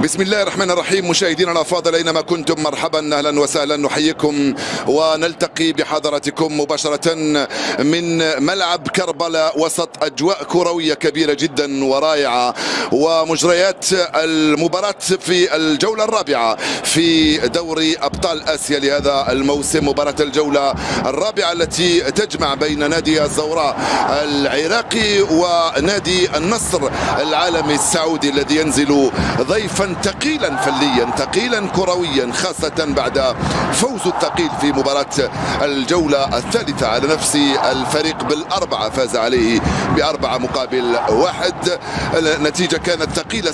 بسم الله الرحمن الرحيم. مشاهدينا الافاضل اينما كنتم، مرحبا، اهلا وسهلا، نحييكم ونلتقي بحضراتكم مباشره من ملعب كربلاء وسط اجواء كرويه كبيره جدا ورائعه، ومجريات المباراه في الجوله الرابعه في دوري ابطال اسيا لهذا الموسم، مباراه الجوله الرابعه التي تجمع بين نادي الزوراء العراقي ونادي النصر العالمي السعودي الذي ينزل ضيفا ثقيلا فنيا، ثقيلا كرويا، خاصة بعد فوز الثقيل في مباراة الجولة الثالثة على نفس الفريق بالأربعة، فاز عليه ب4-1. النتيجة كانت ثقيلة،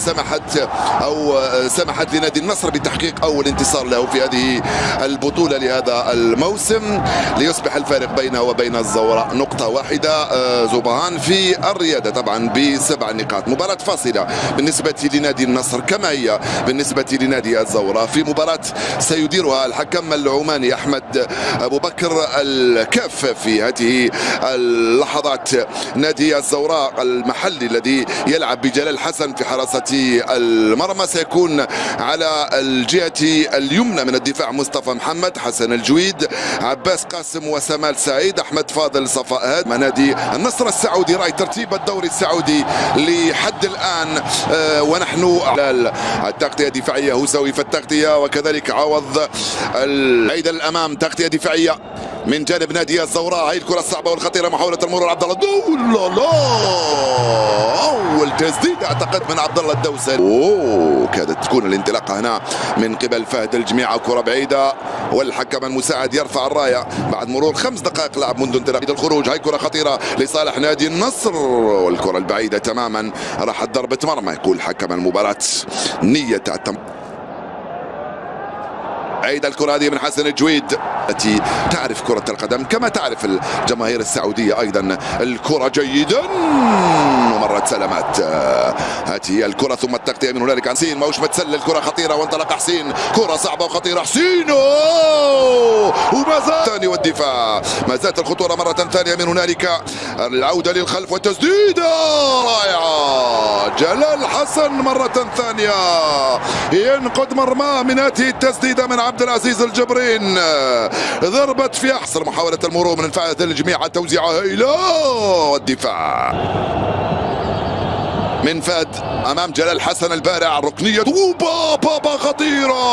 سمحت لنادي النصر بتحقيق أول انتصار له في هذه البطولة لهذا الموسم، ليصبح الفارق بينه وبين الزوراء نقطة واحدة. زوبهان في الريادة طبعا ب7 نقاط. مباراة فاصلة بالنسبة لنادي النصر كما هي بالنسبة لنادي الزوراء، في مباراة سيديرها الحكم العماني أحمد أبو بكر الكاف في هذه اللحظات. نادي الزوراء المحلي الذي يلعب بجلال حسن في حراسة المرمى سيكون على الجهة اليمنى من الدفاع مصطفى محمد، حسن الجويد، عباس قاسم وسمال سعيد، أحمد فاضل، صفاء هاد. نادي النصر السعودي رأي ترتيب الدوري السعودي لحد الآن، ونحن على التغطية الدفاعية هوسوي في التغطية، وكذلك عوض العيد الأمام، تغطية دفاعية من جانب نادي الزوراء. هاي الكرة الصعبة والخطيرة، محاولة المرور عبد الله أول تسديد أعتقد من عبد الله الدوسري، كادت تكون الانطلاقة هنا من قبل فهد الجميعة، كرة بعيدة والحكم المساعد يرفع الراية بعد مرور 5 دقائق لعب منذ انطلاق الخروج. هاي كرة خطيرة لصالح نادي النصر، والكرة البعيدة تماما راحت ضربة مرمى، يقول حكم المباراة نية عيد الكرة هذه من حسن الجويد التي تعرف كرة القدم كما تعرف الجماهير السعودية أيضا الكرة جيدا، ومرت سلامات. هذه الكرة ثم التغطية من هنالك عن حسين، موش متسلل، الكرة خطيرة وانطلق حسين، كرة صعبة وخطيرة، حسين وما زال ثاني والدفاع، ما زالت الخطورة مرة ثانية من هنالك، العودة للخلف والتسديدة رائعة، جلال حسن مرة ثانية ينقذ مرماه من هذه التسديدة من عبد العزيز الجبرين، ضربت في أحسر، محاولة المرور من فهد الجميع، توزيعها إلى الدفاع من فهد امام جلال حسن البارع، ركنيه بابا خطيره،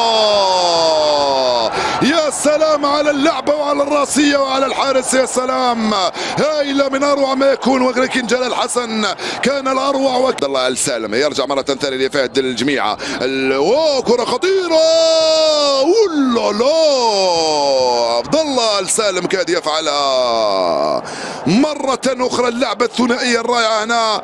يا سلام على اللعبه وعلى الراسيه وعلى الحارس، يا سلام، هايله من اروع ما يكون، ولكن جلال حسن كان الاروع. وعبد الله السالم يرجع مره ثانيه لفهد الجميعه، كره خطيره، عبد الله السالم كاد يفعلها مره اخرى، اللعبه الثنائيه الرائعه هنا.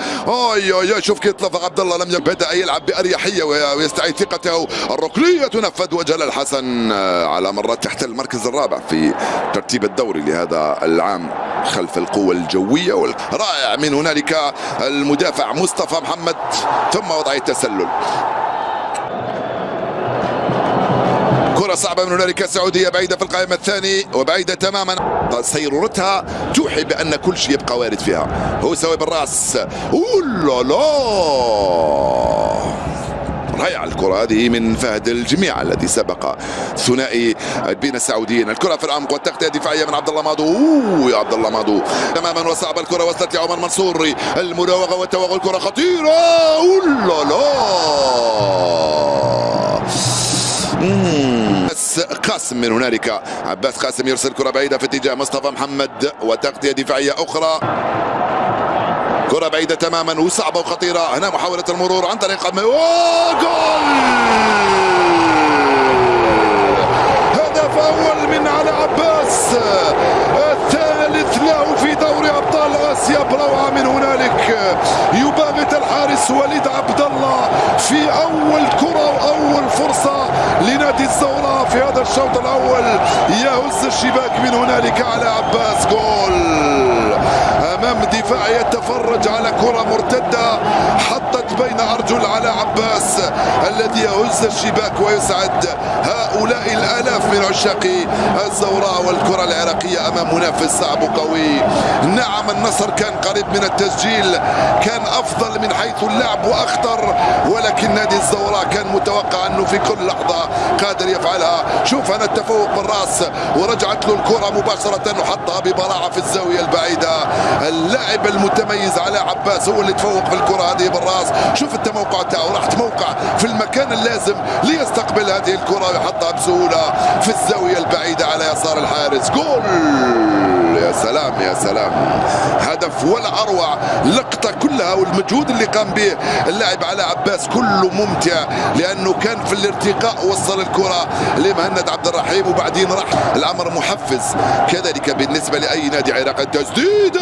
شوف كيف تلفق عبد الله، لم بدأ يلعب بأريحية ويستعيد ثقته، الركنية تنفذ، وجلال حسن على مرات تحت المركز الرابع في ترتيب الدوري لهذا العام خلف القوة الجوية رائع من هنالك المدافع مصطفى محمد، ثم وضع التسلل، كرة صعبة من هنالك السعودية بعيدة في القائمة الثاني وبعيدة تماما، سيرورتها توحي بأن كل شيء يبقى وارد فيها. هو سوي بالرأس، رائعة الكرة هذه من فهد الجميع الذي سبق ثنائي بين السعوديين. الكرة في العمق والتغطية الدفاعية من عبد الله ماضو، يا عبد الله ماضو تماما، وصعبة الكرة وصلت لعمر منصور، المراوغة والتوغل، الكرة خطيرة، قاسم من هنالك، عباس قاسم يرسل كرة بعيدة في اتجاه مصطفى محمد، وتغطية دفاعية أخرى، كرة بعيدة تماما وصعبة وخطيرة، هنا محاولة المرور عن طريق جول، هدف أول من على عباس، الثالث له في دوري أبطال آسيا بروعة من هنالك، يباغت الحارس وليد عبد الله في أول كرة وأول فرصة لنادي الزوراء في هذا الشوط الأول، يهز الشباك من هنالك على عباس، جول امام دفاع يتفرج على كرة مرتدة حطت بين ارجل على عباس. عباس الذي يهز الشباك ويسعد هؤلاء الآلاف من عشاق الزوراء والكرة العراقية أمام منافس صعب وقوي. نعم النصر كان قريب من التسجيل، كان أفضل من حيث اللعب وأخطر، ولكن نادي الزوراء كان متوقع أنه في كل لحظة قادر يفعلها. شوف أنا التفوق بالرأس ورجعت له الكرة مباشرة وحطها ببراعة في الزاوية البعيدة. اللاعب المتميز علاء عباس هو اللي تفوق في الكرة هذه بالرأس. شوف التموقع تاعه، راح تموقع في المكان اللازم ليستقبل هذه الكرة ويحطها بسهولة في الزاوية البعيدة على يسار الحارس. جول! يا سلام يا سلام، هدف ولا اروع. لقطه كلها والمجهود اللي قام به اللاعب علاء عباس كله ممتع، لانه كان في الارتقاء وصل الكره لمهند عبد الرحيم وبعدين راح. الامر محفز كذلك بالنسبه لاي نادي عراقي. تسديده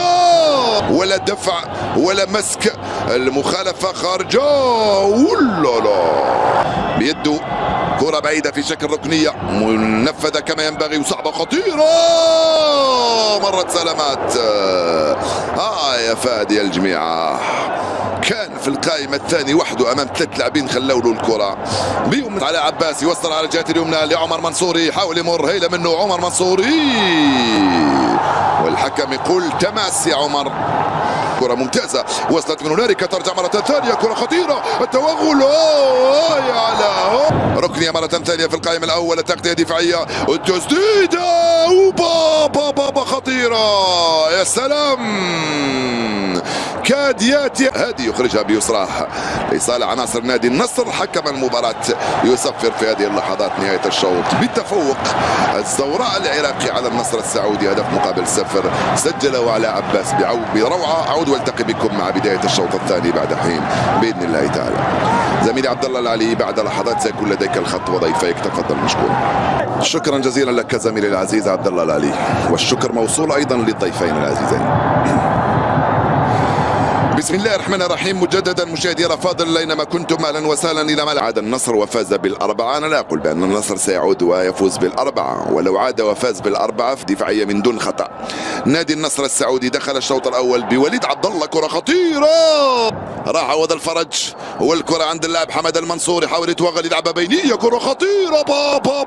ولا دفع ولا مسك، المخالفه خارجه ولا لا بيده. كرة بعيدة في شكل ركنية منفذة كما ينبغي وصعبة خطيرة، مرت سلامات. يا فادي الجميعة كان في القائمة الثاني وحده أمام 3 لاعبين خلوا له الكرة بيهم. على عباس يوصل على الجهة اليمنى لعمر منصوري، حاول يمر هيلة منه عمر منصوري والحكم يقول تماس يا عمر. كرة ممتازة وصلت من هنالك، ترجع مرة ثانية، كرة خطيرة، التوغل يا علاء، ركنية مرة ثانية في القائمة الأولى، تغطية دفاعية، التسديدة وبابا خطيرة، يا سلام، كاد ياتي هذه يخرجها بيسراه لصالح عناصر نادي النصر. حكم المباراة يصفر في هذه اللحظات نهاية الشوط بتفوق الزوراء العراقي على النصر السعودي، هدف مقابل 0 سجله علاء عباس بروعة. أعود والتقي بكم مع بداية الشوط الثاني بعد حين بإذن الله تعالى. زميلي عبد الله العلي بعد لحظات سيكون لديك الخط وضيفيك، تفضل مشكور. شكرا جزيلا لك زميلي العزيز عبد الله العلي، والشكر موصول أيضا للضيفين العزيزين. بسم الله الرحمن الرحيم. مجددا مشاهدي الافاضل اينما كنتم، اهلا وسهلا الى ملعب. عاد النصر وفاز بالاربعه، انا لا اقول بان النصر سيعود ويفوز بالاربعه، ولو عاد وفاز بالاربعه في دفاعيه من دون خطا. نادي النصر السعودي دخل الشوط الاول بوليد عبد الله، كره خطيره، راح عوض الفرج والكره عند اللاعب حمد المنصور، يحاول يتوغل يلعبها بينيه، كره خطيره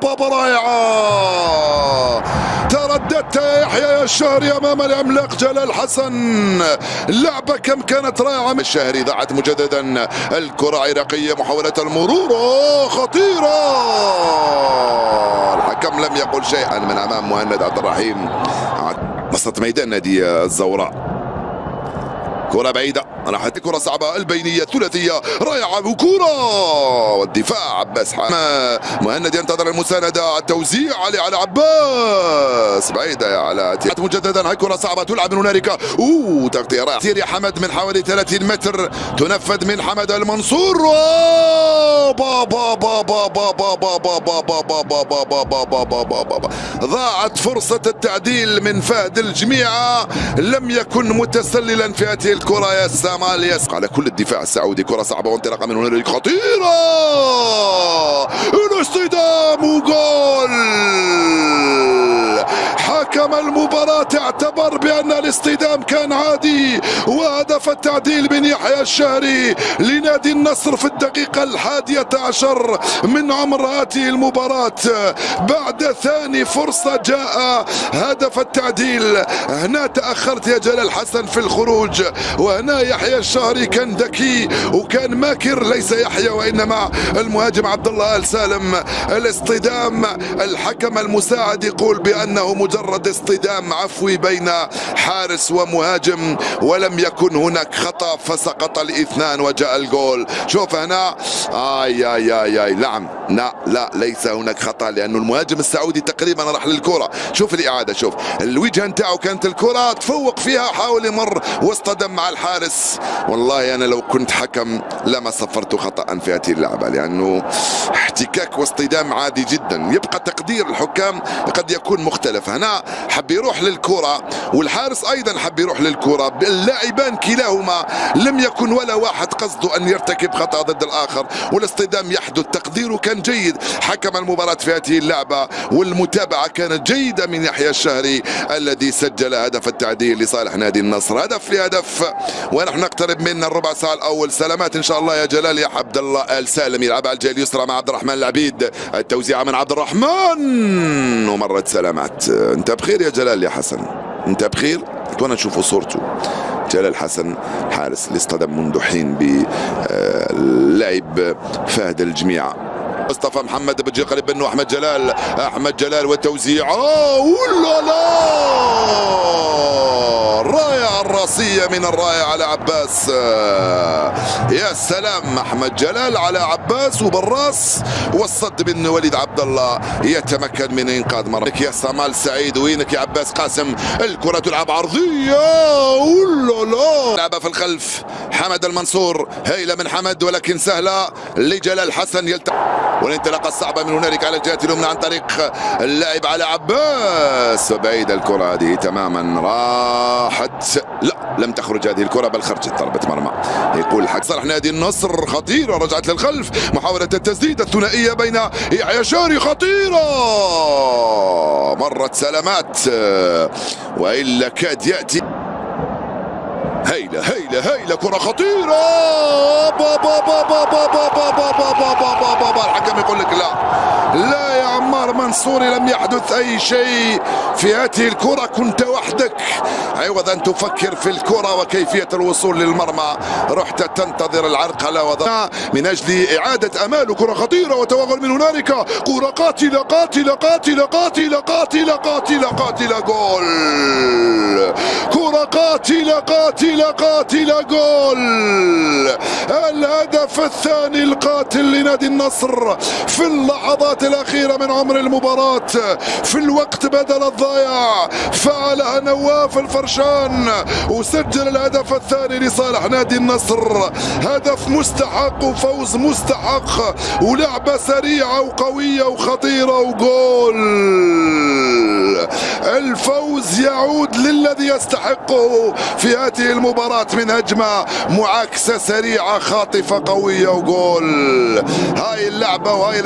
بابا رائعه، ترددت يا يحيى يا الشهري امام العملاق جلال حسن. اللعبه كم كانت رائعه. الشهري ضاعت مجددا الكره عراقيه، محاوله المرور خطيره، الحكم لم يقل شيئا من امام مهند عبد الرحيم. وسط ميدان نادي الزوراء، كرة بعيدة، راحت كرة صعبة البينية ثلاثية رائعة وكرة والدفاع عباس مهند ينتظر المساندة، التوزيع على عباس بعيدة يا علاء مجددا. هاي كرة صعبة تلعب من هنالك، تغطية رائعة يا حمد من حوالي 30 متر، تنفذ من حمد المنصور، ضاعت فرصة التعديل من فهد الجميعة، لم يكن متسللا في هذه الكرة يا سامال يسقى على كل الدفاع السعودي. كرة صعبة وانطلاقة من هنالك خطيرة، الاصطدام وجول. حكم المباراة اعتبر بأن الاصطدام كان عادي، وهدف التعديل من يحيى الشهري لنادي النصر في الدقيقة 11 من عمر هذه المباراة. بعد ثاني فرصة جاء هدف التعديل. هنا تأخرت يا جلال حسن في الخروج، وهنا يحيى الشهري كان ذكي وكان ماكر، ليس يحيى وإنما المهاجم عبد الله آل سالم. الاصطدام الحكم المساعد يقول بأنه مجرد اصطدام عفوي بين حارس ومهاجم، ولم يكن هناك خطأ، فسقط الاثنان وجاء الجول. شوف هنا نعم لا ليس هناك خطأ، لأنه المهاجم السعودي تقريبا راح للكرة. شوف الإعادة، شوف الوجهة نتاعو كانت الكرة، تفوق فيها، حاول يمر واصطدم مع الحارس. والله أنا لو كنت حكم لما صفرت خطأ في هذه اللعبة، لأنه احتكاك واصطدام عادي جدا. يبقى تقدير الحكام قد يكون مختلف. هنا حب يروح للكرة والحارس ايضا حب يروح للكرة، اللاعبان كلاهما لم يكن ولا واحد قصده ان يرتكب خطأ ضد الاخر، والاصطدام يحدث. تقديره كان جيد حكم المباراة في هذه اللعبة، والمتابعة كانت جيدة من يحيى الشهري الذي سجل هدف التعديل لصالح نادي النصر. هدف لهدف ونحن نقترب من الربع ساعة الاول. سلامات ان شاء الله يا جلال يا عبد الله. السالم يلعب على الجهة اليسرى مع عبد الرحمن العبيد، التوزيعة من عبد الرحمن ومرت سلامات. انت بخير يا جلال يا حسن؟ انت بخير؟ اتمنى نشوفوا صورته. جلال حسن حارس اللي اصطدم منذ حين باللاعب فهد الجميع. مصطفى محمد بتجي قريب منه احمد جلال، احمد جلال والتوزيع. ولا لا، الراية الراسية من الراية على عباس. يا سلام، احمد جلال على عباس وبالراس، والصد من وليد عبد الله يتمكن من انقاذ مرة. يا سمال سعيد، وينك يا عباس قاسم؟ الكرة تلعب عرضية. ولا لا، لعبة في الخلف حمد المنصور، هيلة من حمد ولكن سهلة لجلال حسن. والانطلاقة الصعبة من هنالك على الجهة اليمنى عن طريق اللاعب على عباس، بعيدة الكرة هذه تماما، راحت. لا، لم تخرج هذه الكرة بل خرجت ضربة مرمى. يقول حق صالح نادي النصر خطيرة، رجعت للخلف، محاولة التسديد الثنائية بين يحيى شاري خطيرة، مرت سلامات وإلا كاد يأتي. هيلة هيلة هيلة، كرة خطيرة. الحكم يقول لك لا يا عمار منصوري، لم يحدث أي شيء في هذه الكرة، كنت وحدك عوض أن تفكر في الكرة وكيفية الوصول للمرمى، رحت تنتظر العرقلة وضع من أجل إعادة أمال. كرة خطيرة وتوغل من هنالك، كرة قاتلة قاتلة قاتلة قاتلة قاتلة قاتلة قاتلة، جول. كرة قاتلة قاتلة قاتلة، جول. الهدف الثاني القاتل لنادي النصر في اللحظات الأخيرة من عمر المباراة، في الوقت بدل الضايع فعلها نواف الفرشان وسجل الهدف الثاني لصالح نادي النصر. هدف مستحق وفوز مستحق ولعبة سريعة وقوية وخطيرة وجول. الفوز يعود للذي يستحقه في هذه المباراة من هجمة معاكسة سريعة خاطفة قوية وجول. هاي اللعبة وهاي